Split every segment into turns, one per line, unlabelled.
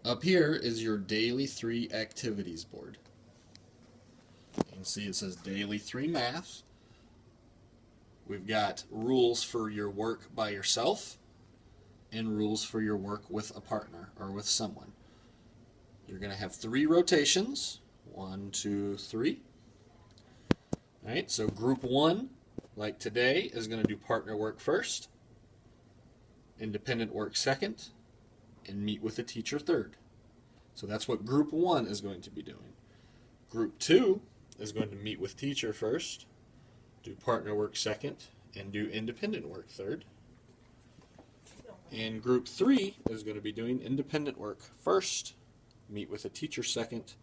Up here is your Daily 3 activities board. You can see it says Daily 3 Math. We've got rules for your work by yourself and rules for your work with a partner or with someone. You're going to have 3 rotations. 1, 2, 3. All right, so group 1, like today, is going to do partner work first, independent work second, and meet with a teacher third. So that's what group 1 is going to be doing. Group 2 is going to meet with teacher first, do partner work second, and do independent work third. And group 3 is going to be doing independent work first, meet with a teacher second,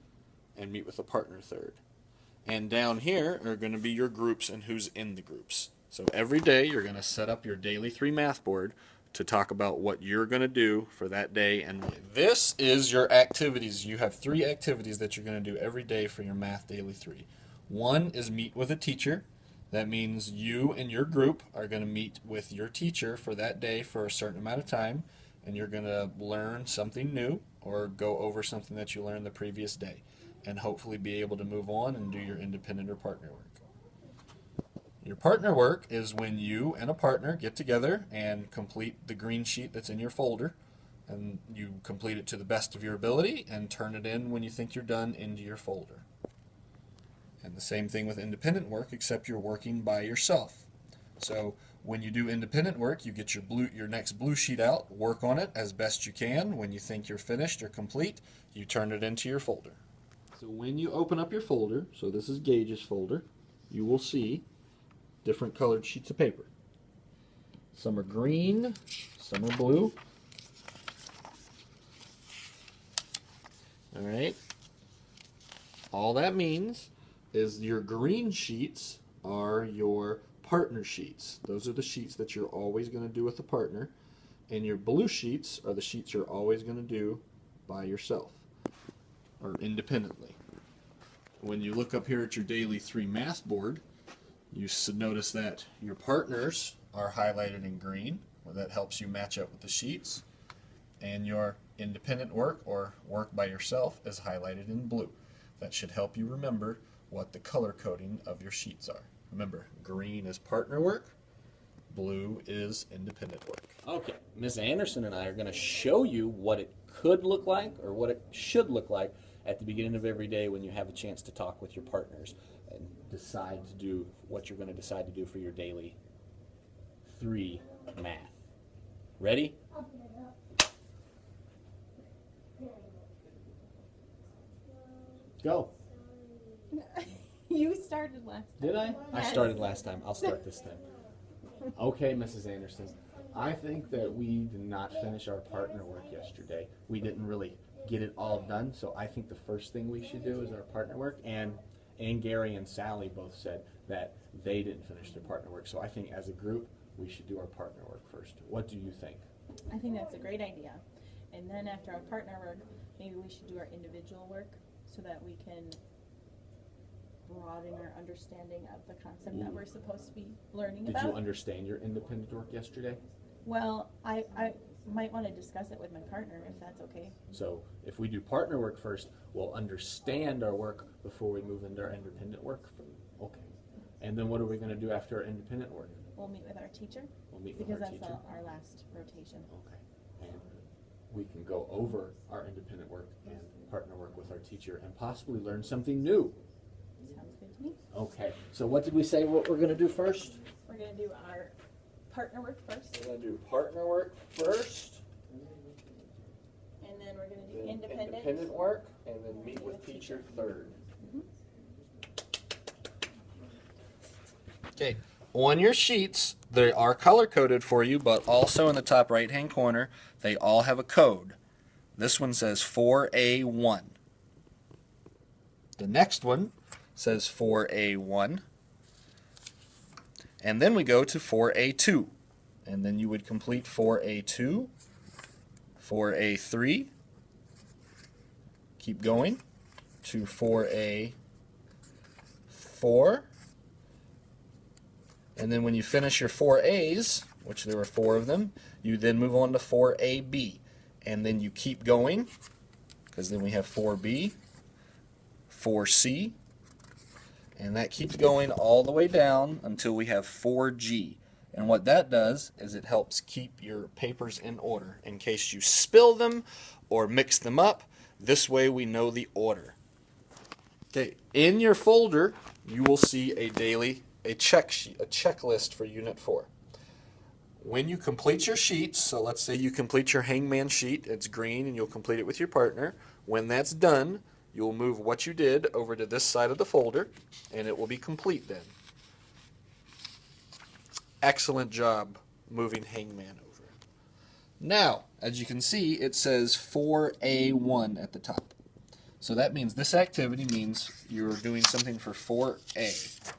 and meet with a partner third. And down here are going to be your groups and who's in the groups. So every day you're going to set up your Daily 3 Math board to talk about what you're going to do for that day. And this is your activities. You have 3 activities that you're going to do every day for your Math Daily 3. 1 is meet with a teacher. That means you and your group are going to meet with your teacher for that day for a certain amount of time, and you're going to learn something new or go over something that you learned the previous day, and hopefully be able to move on and do your independent or partner work. Your partner work is when you and a partner get together and complete the green sheet that's in your folder, and you complete it to the best of your ability and turn it in when you think you're done into your folder. And the same thing with independent work, except you're working by yourself. So when you do independent work, you get your next blue sheet out, work on it as best you can. When you think you're finished or complete, you turn it into your folder. So when you open up your folder, so this is Gage's folder, you will see different colored sheets of paper. Some are green, some are blue. All right. All that means is your green sheets are your partner sheets. Those are the sheets that you're always going to do with a partner. And your blue sheets are the sheets you're always going to do by yourself or independently. When you look up here at your Daily 3 Math board, you should notice that your partners are highlighted in green, where that helps you match up with the sheets, and your independent work or work by yourself is highlighted in blue. That should help you remember what the color coding of your sheets are. Remember, green is partner work, blue is independent work.
Okay, Ms. Anderson and I are going to show you what it could look like or what it should look like at the beginning of every day when you have a chance to talk with your partners and decide to do what you're going to decide to do for your Daily 3 Math. Ready? Go.
You started last time.
Did I? I
Yes.
started last time. I'll start this time. Okay, Mrs. Anderson. I think that we did not finish our partner work yesterday. We didn't really get it all done, so I think the first thing we should do is our partner work. And Gary and Sally both said that they didn't finish their partner work, so I think as a group we should do our partner work first. What do you think?
I think that's a great idea. And then after our partner work, maybe we should do our individual work so that we can broaden our understanding of the concept that we're supposed to be learning
Did
about.
you understand your independent work yesterday?
Well, I might want to discuss it with my partner if that's okay.
So if we do partner work first, we'll understand our work before we move into our independent work. Okay. And then what are we going to do after our independent work?
We'll meet with our teacher
We'll meet with
because
our
that's
teacher.
our last rotation.
Okay. And we can go over our independent work and partner work with our teacher and possibly learn something new.
Sounds good to me.
Okay. So what did we say what we're going to do first?
We're going to do our partner work first,
We're going to do partner work first.
and then we're going to do
Then
independent.
work, and then meet with teacher third.
Okay, on your sheets, they are color coded for you, but also in the top right hand corner, they all have a code. This one says 4A1. The next one says 4A1. And then we go to 4A2. And then you would complete 4A2, 4A3, keep going to 4A4. And then when you finish your 4A's, which there were 4 of them, you then move on to 4AB. And then you keep going because then we have 4B, 4C, and that keeps going all the way down until we have 4G. And what that does is it helps keep your papers in order in case you spill them or mix them up. This way we know the order. Okay, in your folder you will see a check sheet, a checklist for Unit 4. When you complete your sheets, so let's say you complete your hangman sheet, it's green and you'll complete it with your partner. When that's done, you'll move what you did over to this side of the folder and it will be complete then. Excellent job moving hangman over. Now, as you can see, it says 4A1 at the top. So that means this activity means you're doing something for 4A.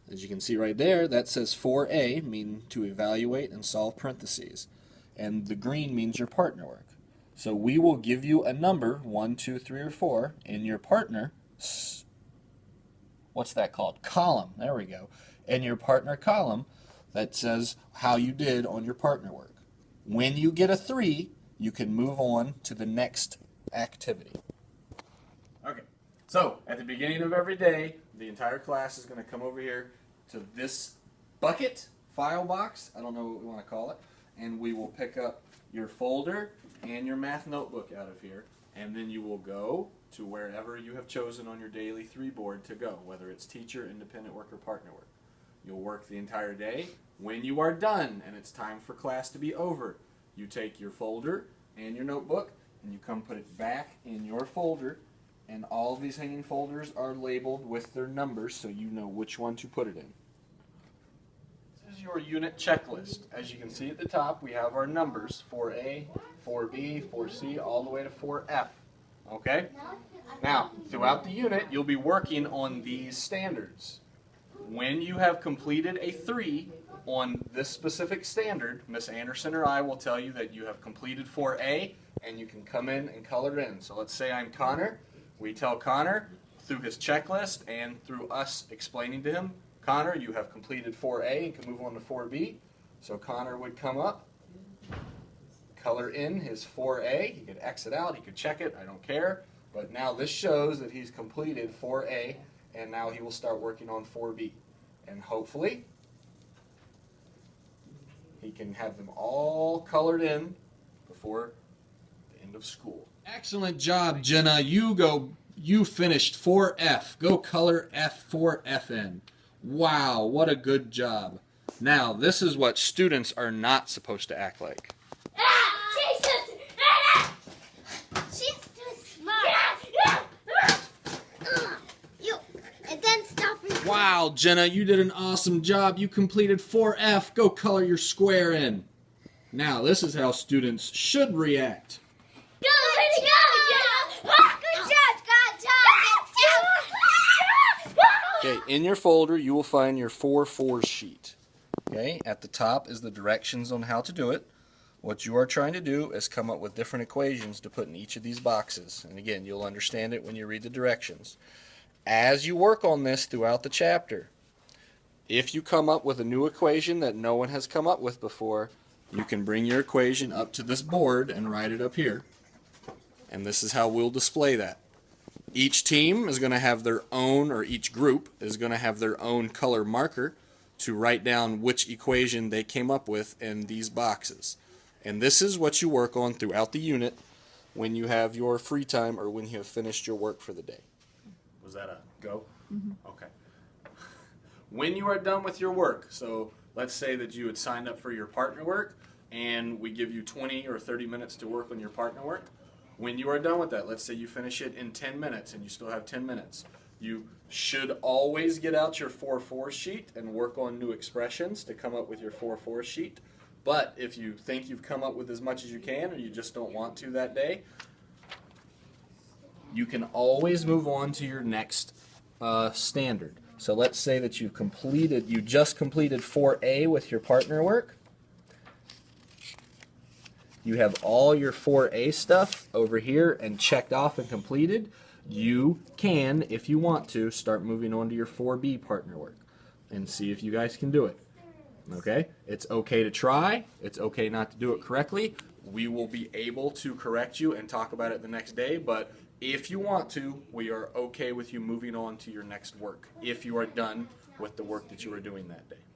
As you can see right there, that says 4A, mean to evaluate and solve parentheses. And the green means your partner work. So we will give you a number, 1, 2, 3, or 4, in your partner, what's that called? Column, there we go. In your partner column that says how you did on your partner work. When you get a 3, you can move on to the next activity. Okay, so at the beginning of every day, the entire class is going to come over here to this bucket, file box, I don't know what we want to call it, and we will pick up your folder and your math notebook out of here, and then you will go to wherever you have chosen on your daily 3 board to go, whether it's teacher, independent work, or partner work. You'll work the entire day. When you are done and it's time for class to be over, you take your folder and your notebook and you come put it back in your folder, and all of these hanging folders are labeled with their numbers so you know which one to put it in. This is your unit checklist. As you can see at the top, we have our numbers, 4A, 4B, 4C, all the way to 4F. Okay? Now, throughout the unit, you'll be working on these standards. When you have completed a 3 on this specific standard, Miss Anderson or I will tell you that you have completed 4A, and you can come in and color it in. So let's say I'm Connor. We tell Connor through his checklist and through us explaining to him, Connor, you have completed 4A and can move on to 4B. So Connor would come up, color in his 4A. He could exit out, he could check it, I don't care. But now this shows that he's completed 4A, and now he will start working on 4B. And hopefully, he can have them all colored in before the end of school. Excellent job, Jenna. You finished 4F. Go color F4F in. Wow, what a good job. Now, this is what students are not supposed to act like.
She's too smart. And then stop recording.
Wow, Jenna, you did an awesome job. You completed 4F. Go color your square in. Now, this is how students should react.
Go, way to go, Jenna. Good job.
Okay, in your folder, you will find your 4-4 sheet. Okay, at the top is the directions on how to do it. What you are trying to do is come up with different equations to put in each of these boxes. And again, you'll understand it when you read the directions. As you work on this throughout the chapter, if you come up with a new equation that no one has come up with before, you can bring your equation up to this board and write it up here. And this is how we'll display that. Each team is going to have their own, or each group is going to have their own color marker to write down which equation they came up with in these boxes. And this is what you work on throughout the unit when you have your free time or when you have finished your work for the day. Was that a go? Mm-hmm. Okay. When you are done with your work, so let's say that you had signed up for your partner work and we give you 20 or 30 minutes to work on your partner work. When you are done with that, let's say you finish it in 10 minutes and you still have 10 minutes. You should always get out your 4-4 sheet and work on new expressions to come up with your 4-4 sheet. But if you think you've come up with as much as you can or you just don't want to that day, you can always move on to your next standard. So let's say that you just completed 4A with your partner work. You have all your 4A stuff over here and checked off and completed. You can, if you want to, start moving on to your 4B partner work and see if you guys can do it. Okay? It's okay to try. It's okay not to do it correctly. We will be able to correct you and talk about it the next day, but if you want to, we are okay with you moving on to your next work if you are done with the work that you were doing that day.